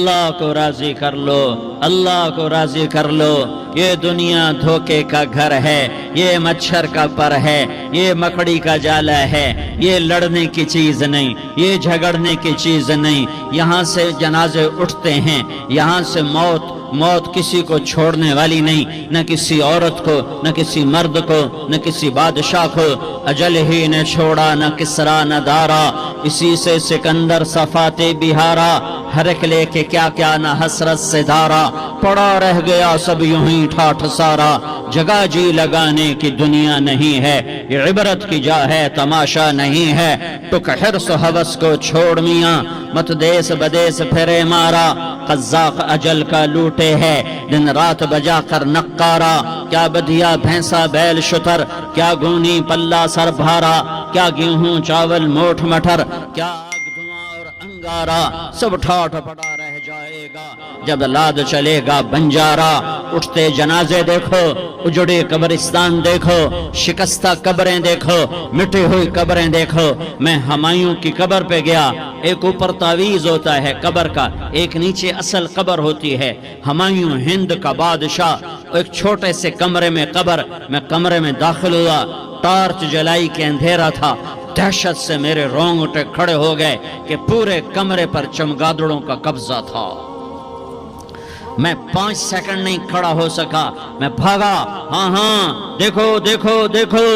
اللہ کو راضی کر لو، اللہ کو راضی کر لو۔ یہ دنیا دھوکے کا گھر ہے، یہ مچھر کا پر ہے، یہ مکڑی کا جالا ہے، یہ لڑنے کی چیز نہیں، یہ جھگڑنے کی چیز نہیں۔ یہاں سے جنازے اٹھتے ہیں، یہاں سے موت کسی کو چھوڑنے والی نہیں، نہ کسی عورت کو، نہ کسی مرد کو، نہ کسی بادشاہ کو۔ اجل ہی نے چھوڑا نہ کسرا نہ دارا، اسی سے سکندر صفات بہارا۔ ہر ایک لے کے کیا کیا نہ حسرت سے دھارا، پڑا رہ گیا سب یوں ہی ٹھاٹھ سارا۔ جگہ جی لگانے کی دنیا نہیں ہے، یہ عبرت کی جا ہے تماشا نہیں ہے۔ ٹک حرص و حوث کو چھوڑ میاں، مت دیس بدیس پھرے مارا۔ قزاق اجل کا لوٹے ہے، دن رات بجا کر نقارا۔ کیا بدیا بھینسا بیل شتر، کیا گونی پلہ سر بھارا۔ کیا گیہوں چاول موٹھ مٹر، کیا آگ دھواں اور انگارا۔ سب ٹھاٹھ پڑا رہ جائے گا جب لاد چلے گا بنجارا۔ اٹھتے جنازے دیکھو، اجڑے قبرستان دیکھو، شکستہ قبریں دیکھو، مٹی ہوئی قبریں دیکھو۔ میں ہمایوں کی قبر پہ گیا، ایک اوپر تعویذ ہوتا ہے قبر کا، ایک نیچے اصل قبر ہوتی ہے۔ ہمایوں ہند کا بادشاہ، ایک چھوٹے سے کمرے میں قبر، میں کمرے میں داخل ہوا، ٹارچ جلائی کے اندھیرا تھا۔ دہشت سے میرے رونگٹے کھڑے ہو گئے کہ پورے کمرے پر چمگادڑوں کا قبضہ تھا۔ میں 5 سیکنڈ نہیں کھڑا ہو سکا، میں بھاگا۔ ہاں دیکھو دیکھو دیکھو،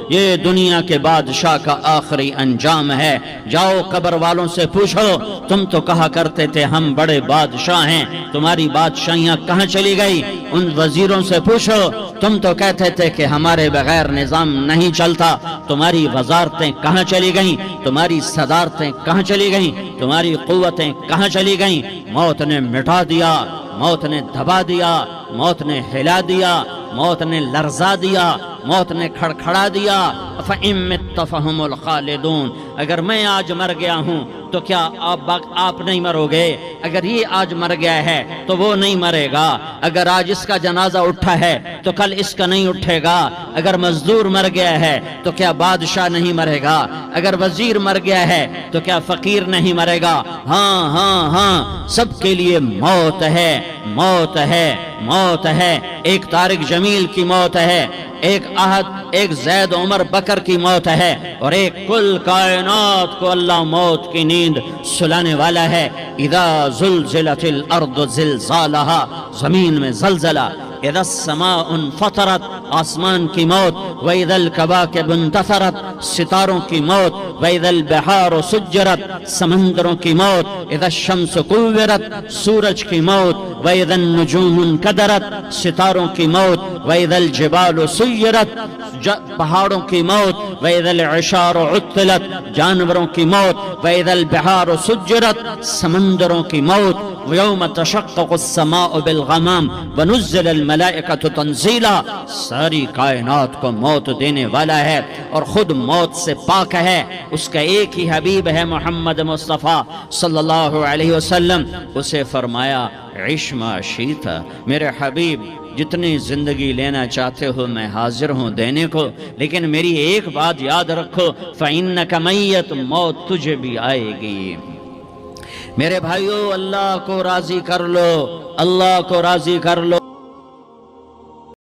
یہ دنیا کے بادشاہ کا آخری انجام ہے۔ جاؤ قبر والوں سے پوچھو، تم تو کہا کرتے تھے ہم بڑے بادشاہ ہیں، تمہاری بادشاہیاں کہاں چلی گئی؟ ان وزیروں سے پوچھو، تم تو کہتے تھے کہ ہمارے بغیر نظام نہیں چلتا، تمہاری وزارتیں کہاں چلی گئیں؟ تمہاری صدارتیں کہاں چلی گئیں؟ تمہاری قوتیں کہاں چلی گئیں؟ موت نے مٹا دیا، موت نے دبا دیا، موت نے ہلا دیا، موت نے لرزا دیا، موت نے کھڑکھڑا دیا۔ فَإِن مِتَّ فَهُمُ الْخَالِدُونَ، اگر میں آج مر گیا ہوں تو کیا آپ نہیں مرو گے؟ اگر یہ آج مر گیا ہے تو وہ نہیں مرے گا۔ اگر آج اس کا جنازہ اٹھا ہے تو کل اس کا نہیں اٹھے گا۔ اگر مزدور مر گیا ہے تو کیا بادشاہ نہیں مرے گا؟ اگر وزیر مر گیا ہے تو کیا فقیر نہیں مرے گا؟ ہاں سب کے لیے موت ہے، موت ہے، موت ہے۔ ایک طارق جمیل کی موت ہے، ایک احد، ایک زید عمر بکر کی موت ہے، اور ایک کل کائنات کو اللہ موت کی نیند سلانے والا ہے۔ اذا زلزلت الارض زلزالہا، زمین میں زلزلہ۔ اذا السماء انفطرت، آسمان کی موت۔ واذا الکواکب انتثرت، ستاروں کی موت۔ واذا البحار سجرت، سمندروں کی موت۔ اذا الشمس کورت، سورج کی موت۔ واذا النجوم انکدرت، ستاروں کی موت۔ واذا الجبال سیرت، پہاڑوں کی موت۔ واذا العشار عطلت، جانوروں کی موت۔ واذا البحار سجرت، سمندروں کی موت۔ ویوم تشقق السماء بالغمام ونزل الملائکۃ تنزیلا، ساری کائنات کو موت دینے والا ہے اور خود موت سے پاک ہے۔ اس کا ایک ہی حبیب ہے محمد مصطفیٰ صلی اللہ علیہ وسلم۔ اسے فرمایا عش ما شئت، میرے حبیب جتنی زندگی لینا چاہتے ہو میں حاضر ہوں دینے کو، لیکن میری ایک بات یاد رکھو، فَإِنَّكَ مَيَّتٌ، موت تجھے بھی آئے گی۔ میرے بھائیو، اللہ کو راضی کر لو، اللہ کو راضی کر لو۔